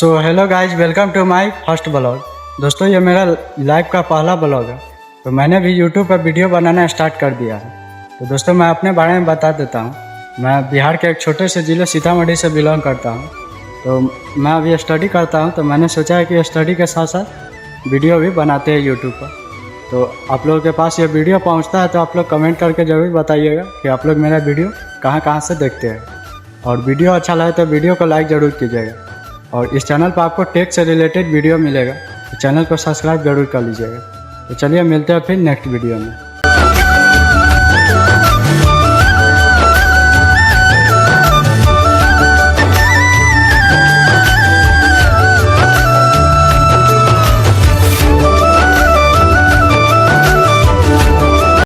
So hello guys, welcome to my first blog. दोस्तों, ये मेरा लाइव का पहला ब्लॉग है। तो मैंने भी यूट्यूब पर वीडियो बनाना स्टार्ट कर दिया है। तो दोस्तों, मैं अपने बारे में बता देता हूँ। मैं बिहार के एक छोटे से ज़िले सीतामढ़ी से बिलोंग करता हूँ। तो मैं अभी स्टडी करता हूँ, तो मैंने सोचा है कि स्टडी के साथ साथ वीडियो भी बनाते हैं यूट्यूब पर। तो आप लोगों के पास ये वीडियो पहुँचता है तो आप लोग कमेंट करके ज़रूर बताइएगा कि आप लोग मेरा वीडियो कहाँ कहाँ से देखते हैं। और वीडियो अच्छा लगे तो वीडियो को लाइक ज़रूर कीजिएगा। और इस चैनल पर आपको टेक से रिलेटेड वीडियो मिलेगा, तो चैनल को सब्सक्राइब जरूर कर लीजिएगा। तो चलिए मिलते हैं फिर नेक्स्ट वीडियो में।